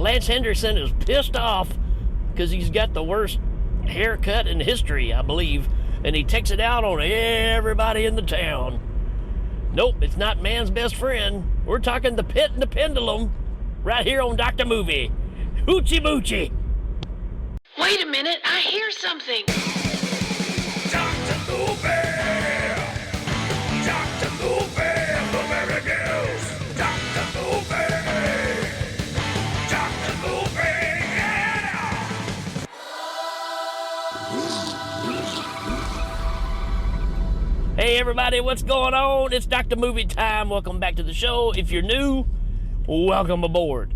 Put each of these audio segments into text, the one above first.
Lance Henderson is pissed off because he's got the worst haircut in history, I believe, and he takes it out on everybody in the town. Nope, it's not man's best friend. We're talking the Pit and the Pendulum right here on Dr. Movie. Hoochie Boochie. Wait a minute, I hear something. Dr. Movie! Dr. Movie! Blueberry Girls! Dr. Movie! Dr. Movie! Yeah! Hey everybody, what's going on? It's Dr. Movie time. Welcome back to the show. If you're new, welcome aboard.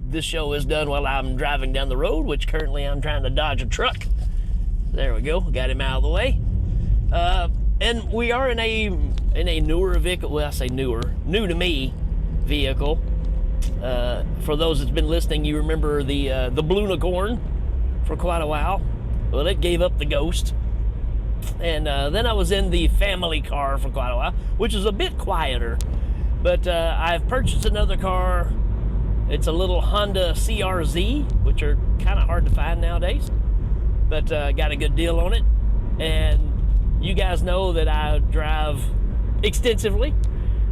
This show is done while I'm driving down the road, which currently I'm trying to dodge a truck. There we go, got him out of the way. And we are in a newer vehicle. Well, I say newer, new to me vehicle. For those that's been listening, you remember the Blunicorn for quite a while. Well, it gave up the ghost. And then I was in the family car for quite a while, which is a bit quieter. But I've purchased another car. It's a little Honda CRZ, which are kind of hard to find nowadays. But got a good deal on it. And you guys know that I drive extensively.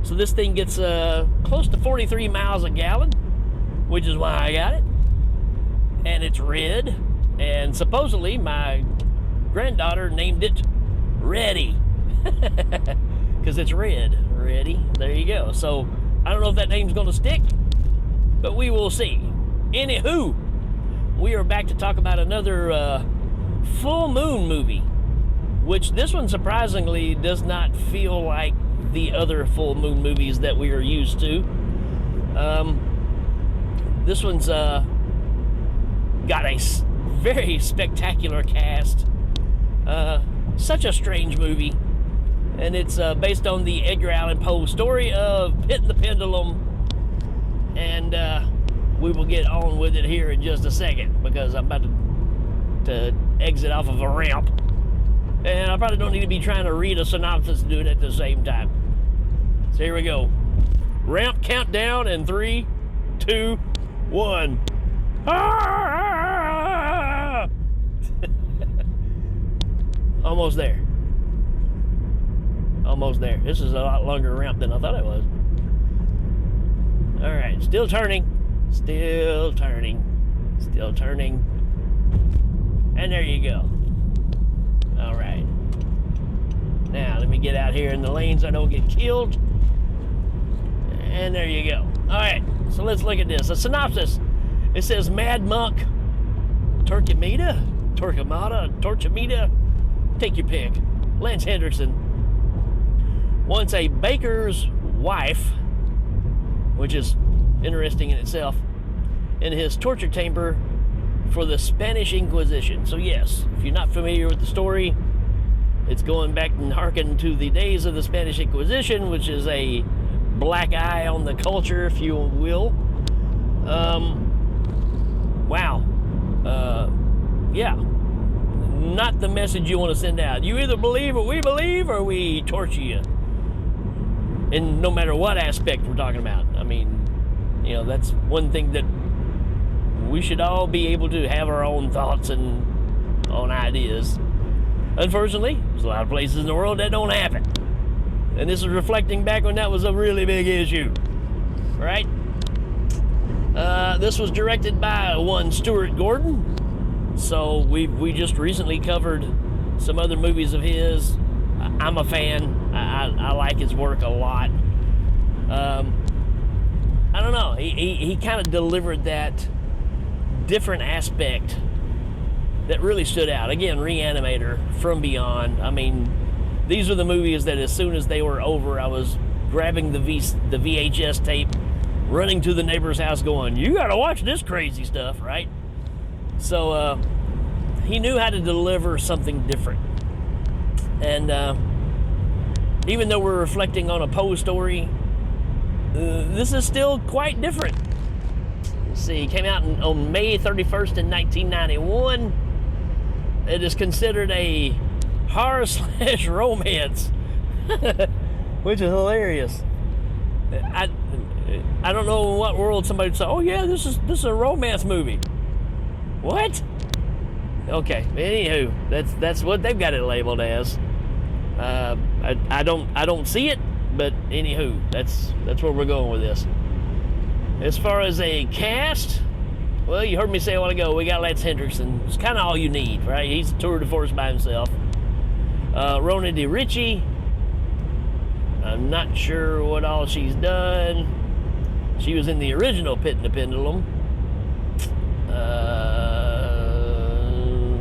So this thing gets close to 43 miles a gallon, which is why I got it. And it's red. And supposedly my granddaughter named it Ready. Because it's red. Ready. There you go. So I don't know if that name's going to stick, but we will see. Anywho, we are back to talk about another full moon movie, which this one surprisingly does not feel like the other full moon movies that we are used to. This one's got a very spectacular cast. Such a strange movie. And it's based on the Edgar Allen Poe story of Pit and the Pendulum. And we will get on with it here in just a second, because I'm about to exit off of a ramp. And I probably don't need to be trying to read a synopsis and do it at the same time. So here we go. Ramp countdown in 3, 2, 1. Ah! Almost there. Almost there. This is a lot longer ramp than I thought it was. All right, still turning. Still turning. Still turning. And there you go. All right. Now, let me get out here in the lane so I don't get killed. And there you go. All right, so let's look at this. A synopsis. It says Mad Monk Torquemada, take your pick. Lance Henderson, once a baker's wife, which is interesting in itself, in his torture chamber for the Spanish Inquisition. So yes, if you're not familiar with the story, it's going back and harken to the days of the Spanish Inquisition, which is a black eye on the culture, if you will. Wow. Yeah. Not the message you want to send out. You either believe what we believe, or we torture you. And no matter what aspect we're talking about. I mean, you know, that's one thing that we should all be able to have our own thoughts and own ideas. Unfortunately, there's a lot of places in the world that don't have it. And this is reflecting back when that was a really big issue. Right? This was directed by one Stuart Gordon. So we just recently covered some other movies of his. I'm a fan. I like his work a lot. I don't know. He kind of delivered that different aspect that really stood out. Again, Reanimator, From Beyond. I mean, these are the movies that as soon as they were over, I was grabbing the VHS tape, running to the neighbor's house going, you gotta watch this crazy stuff, right? So he knew how to deliver something different. And even though we're reflecting on a Poe story, this is still quite different. Let's see, it came out on May 31st in 1991. It is considered a horror/romance, which is hilarious. I don't know in what world somebody would say, oh yeah, this is a romance movie. What? Okay, anywho, that's what they've got it labeled as. I don't see it, but anywho, that's where we're going with this. As far as a cast, well, you heard me say a while ago, we got Lance Hendrickson. It's kind of all you need, right? He's a tour de force by himself. Rona DeRicci, I'm not sure what all she's done. She was in the original Pit and the Pendulum.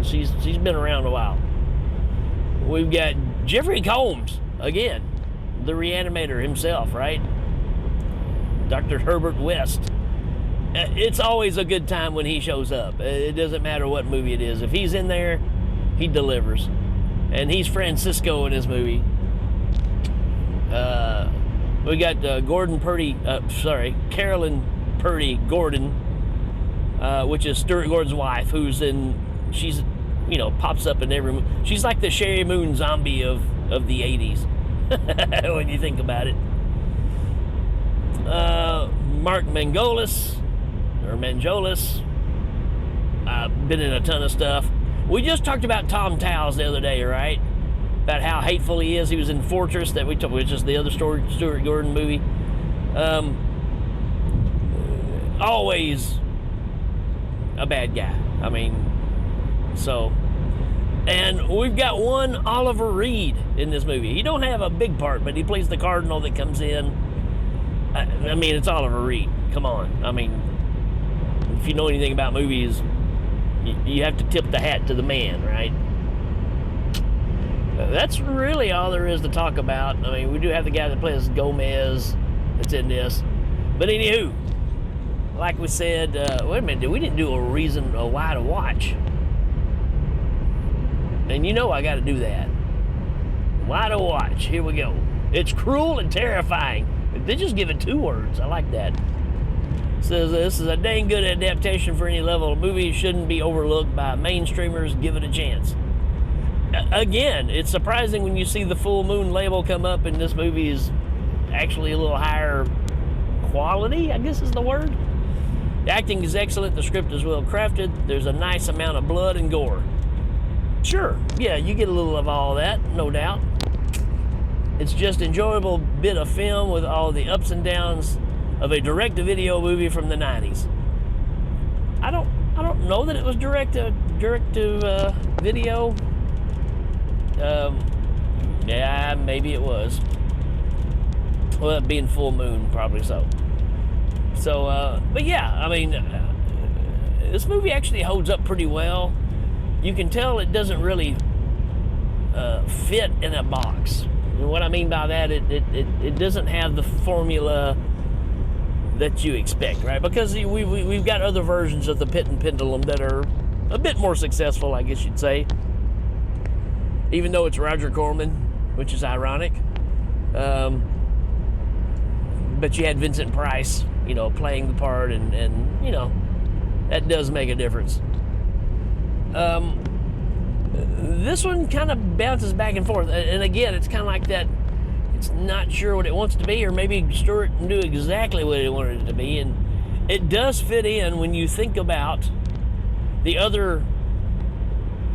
She's been around a while. We've got Jeffrey Combs, again, the reanimator himself, right? Dr. Herbert West. It's always a good time when he shows up. It doesn't matter what movie it is. If he's in there, he delivers. And he's Francisco in his movie. We got Carolyn Purdy Gordon, which is Stuart Gordon's wife, she's pops up in every movie. She's like the Sherry Moon zombie of the 80s, when you think about it. Mark Mangolis, been in a ton of stuff. We just talked about Tom Towles the other day, right? About how hateful he is. He was in Fortress, which is the other Stuart Gordon movie. Always a bad guy. I mean, and we've got one Oliver Reed in this movie. He don't have a big part, but he plays the cardinal that comes in. I mean, it's Oliver Reed. Come on. I mean, if you know anything about movies, you have to tip the hat to the man, right? That's really all there is to talk about. I mean, we do have the guy that plays Gomez that's in this. But anywho, like we said, wait a minute, we didn't do a why to watch. And I got to do that. Why to watch? Here we go. It's cruel and terrifying. They just give it 2 words. I like that. It says this is a dang good adaptation for any level of movie. Shouldn't be overlooked by mainstreamers. Give it a chance. Again, it's surprising when you see the Full Moon label come up, and this movie is actually a little higher quality, I guess is the word. The acting is excellent. The script is well crafted. There's a nice amount of blood and gore. Sure, yeah, you get a little of all that, no doubt. It's just enjoyable bit of film with all the ups and downs of a direct-to-video movie from the 90s. I don't know that it was direct-to-video. Yeah, maybe it was. Well, being Full Moon, probably so. But yeah, I mean, this movie actually holds up pretty well. You can tell it doesn't really fit in a box. And what I mean by that, it doesn't have the formula that you expect, right? Because we've got other versions of the Pit and Pendulum that are a bit more successful, I guess you'd say. Even though it's Roger Corman, which is ironic. But you had Vincent Price, playing the part, and that does make a difference. This one kind of bounces back and forth, and again, it's kind of like that. It's not sure what it wants to be, or maybe Stuart knew exactly what he wanted it to be, and it does fit in when you think about the other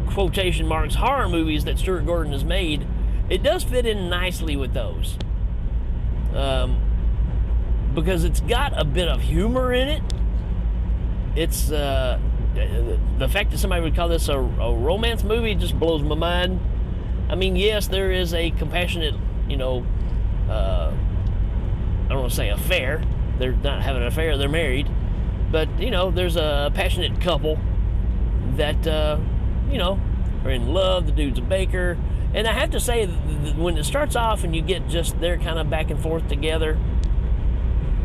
quotation marks horror movies that Stuart Gordon has made. It does fit in nicely with those, because it's got a bit of humor in it. It's the fact that somebody would call this a romance movie just blows my mind. I mean, yes, there is a compassionate, I don't want to say affair. They're not having an affair, they're married. But, there's a passionate couple that, are in love. The dude's a baker. And I have to say, when it starts off and you get just their kind of back and forth together,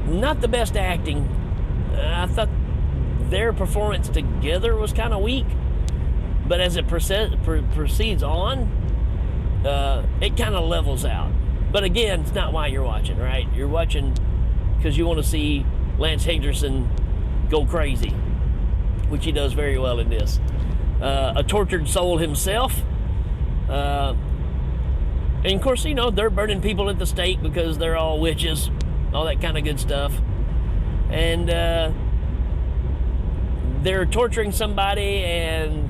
not the best acting. I thought their performance together was kind of weak. But as it proceeds on, it kind of levels out. But again, it's not why you're watching, right? You're watching because you want to see Lance Henriksen go crazy, which he does very well in this. A tortured soul himself. And of course, they're burning people at the stake because they're all witches, all that kind of good stuff. and they're torturing somebody, and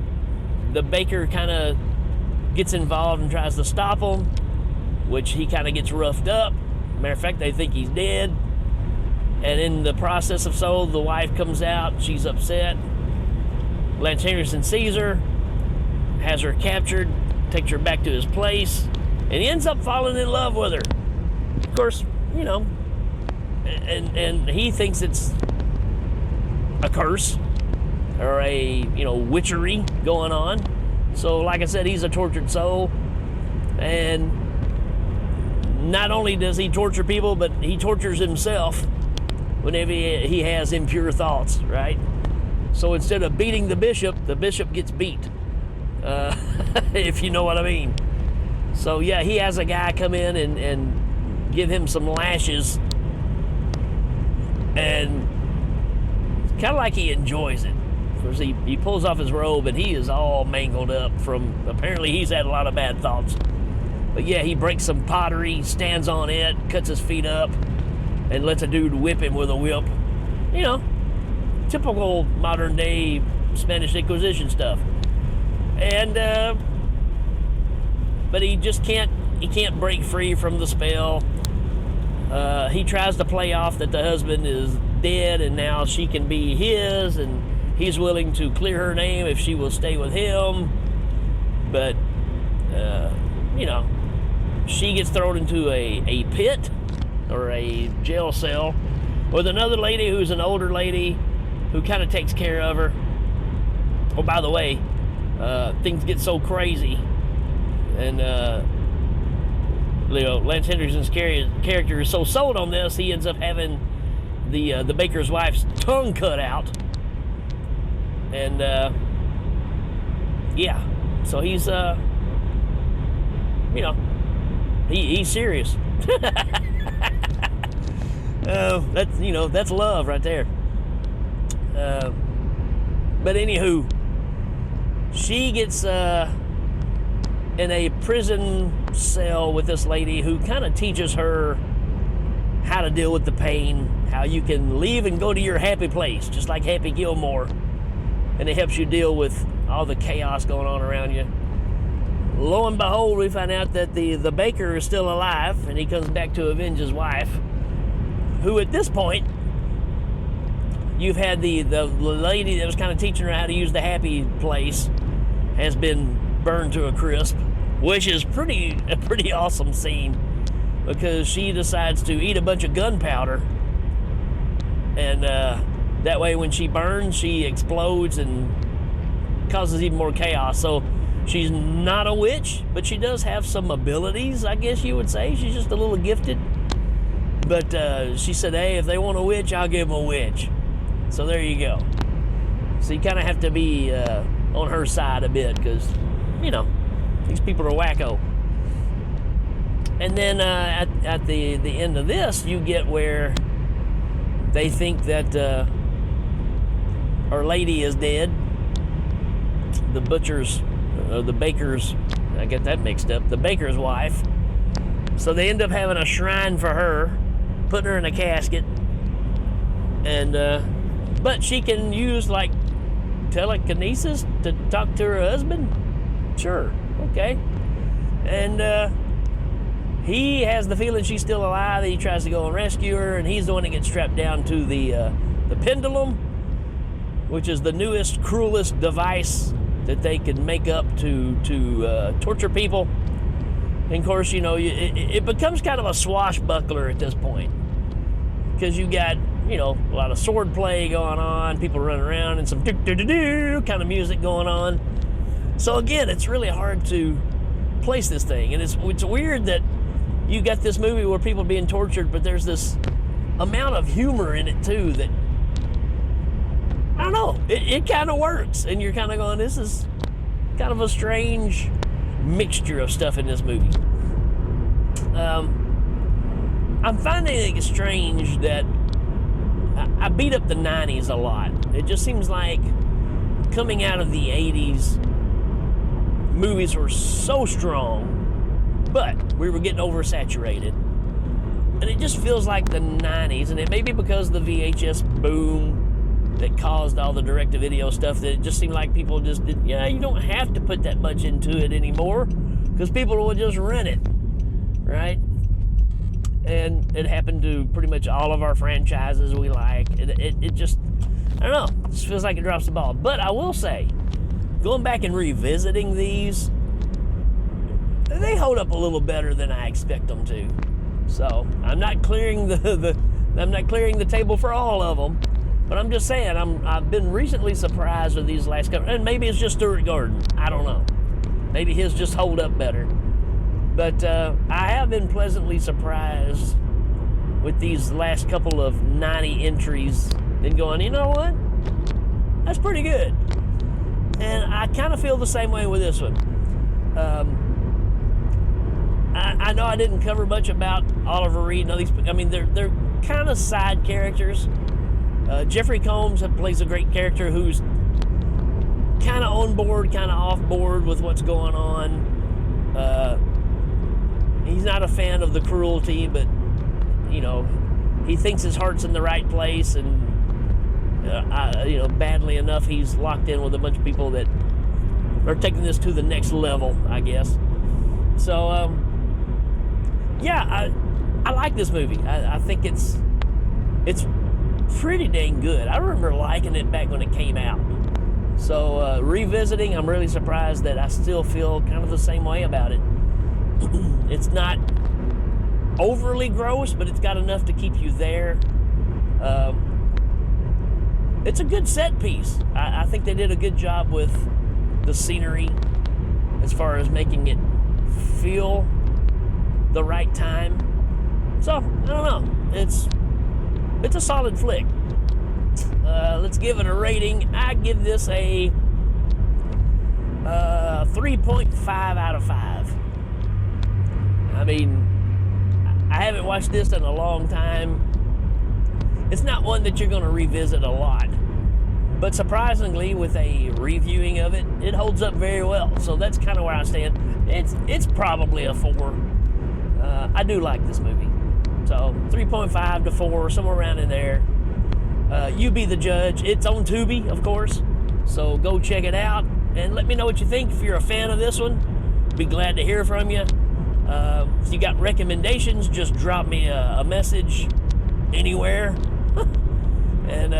the baker kind of gets involved and tries to stop them, which he kind of gets roughed up. Matter of fact, they think he's dead. And in the process of so, the wife comes out. She's upset. Lance Henriksen sees her, has her captured, takes her back to his place, and he ends up falling in love with her. Of course, you know, and he thinks it's a curse or a, you know, witchery going on. So, like I said, he's a tortured soul, and not only does he torture people, but he tortures himself whenever he has impure thoughts, right? So instead of beating the bishop gets beat, if you know what I mean. So yeah, he has a guy come in and give him some lashes, and it's kind of like he enjoys it. Because he pulls off his robe, and he is all mangled up from, apparently he's had a lot of bad thoughts. But yeah, he breaks some pottery, stands on it, cuts his feet up, and lets a dude whip him with a whip. You know, typical modern day Spanish Inquisition stuff. And but he just can't break free from the spell. He tries to play off that the husband is dead and now she can be his, and he's willing to clear her name if she will stay with him. But you know, she gets thrown into a pit or a jail cell with another lady who's an older lady who kind of takes care of her. Oh, by the way, things get so crazy, and you know, Lance Henriksen's character is so sold on this, he ends up having the baker's wife's tongue cut out, and yeah, so he's you know, he's serious. That's, you know, that's love right there. But anywho, she gets in a prison cell with this lady who kind of teaches her how to deal with the pain, how you can leave and go to your happy place, just like Happy Gilmore, and it helps you deal with all the chaos going on around you. Lo and behold, we find out that the baker is still alive, and he comes back to avenge his wife, who at this point, you've had the lady that was kind of teaching her how to use the happy place has been burned to a crisp, which is a pretty awesome scene, because she decides to eat a bunch of gunpowder, and that way when she burns, she explodes and causes even more chaos. So she's not a witch, but she does have some abilities, I guess you would say. She's just a little gifted. But she said, hey, if they want a witch, I'll give them a witch. So there you go. So you kind of have to be on her side a bit, because, you know, these people are wacko. And then at the end of this, you get where they think that Our Lady is dead. The baker's, I get that mixed up, the baker's wife. So they end up having a shrine for her, putting her in a casket, and but she can use like telekinesis to talk to her husband. Sure, okay. And he has the feeling she's still alive. He tries to go and rescue her, and he's the one that gets strapped down to the Pendulum, which is the newest, cruelest device that they can make up to torture people. And of course, you know, it becomes kind of a swashbuckler at this point, because you got, you know, a lot of sword play going on, people running around, and some do-do-do-do kind of music going on. So again, it's really hard to place this thing, and it's weird that you got this movie where people are being tortured, but there's this amount of humor in it too that, I don't know, it kind of works, and you're kind of going, this is kind of a strange mixture of stuff in this movie. I'm finding it strange that I beat up the 90s a lot. It just seems like coming out of the 80s, movies were so strong, but we were getting oversaturated. And it just feels like the 90s, and it may be because of the VHS boom that caused all the direct-to-video stuff, that it just seemed like people just did, you don't have to put that much into it anymore because people will just rent it, right? And it happened to pretty much all of our franchises we like. It just, I don't know, it just feels like it drops the ball. But I will say, going back and revisiting these, they hold up a little better than I expect them to. So I'm not clearing the table for all of them, but I'm just saying I've been recently surprised with these last couple, and maybe it's just Stuart Gordon. I don't know. Maybe his just hold up better. But I have been pleasantly surprised with these last couple of 90 entries and going, you know what? That's pretty good. And I kind of feel the same way with this one. I know I didn't cover much about Oliver Reed and all these. I mean, they're kind of side characters. Jeffrey Combs plays a great character who's kind of on board, kind of off board with what's going on. He's not a fan of the cruelty, but he thinks his heart's in the right place, and badly enough, he's locked in with a bunch of people that are taking this to the next level, I guess. So. I like this movie. I think it's pretty dang good. I remember liking it back when it came out. So revisiting, I'm really surprised that I still feel kind of the same way about it. It's not overly gross, but it's got enough to keep you there. It's a good set piece. I think they did a good job with the scenery as far as making it feel the right time. So, I don't know. It's a solid flick. Let's give it a rating. I give this a 3.5 out of 5. I mean, I haven't watched this in a long time. It's not one that you're going to revisit a lot. But surprisingly, with a reviewing of it, it holds up very well. So that's kind of where I stand. It's probably a 4. I do like this movie. So 3.5 to 4, somewhere around in there. You be the judge. It's on Tubi, of course. So go check it out and let me know what you think. If you're a fan of this one, be glad to hear from you. If you got recommendations, just drop me a message anywhere. And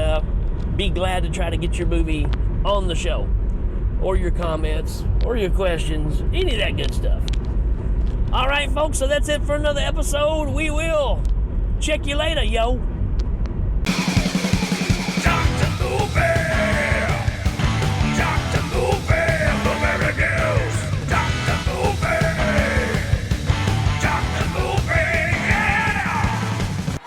be glad to try to get your movie on the show. Or your comments, or your questions, any of that good stuff. All right, folks, so that's it for another episode. We will check you later, yo.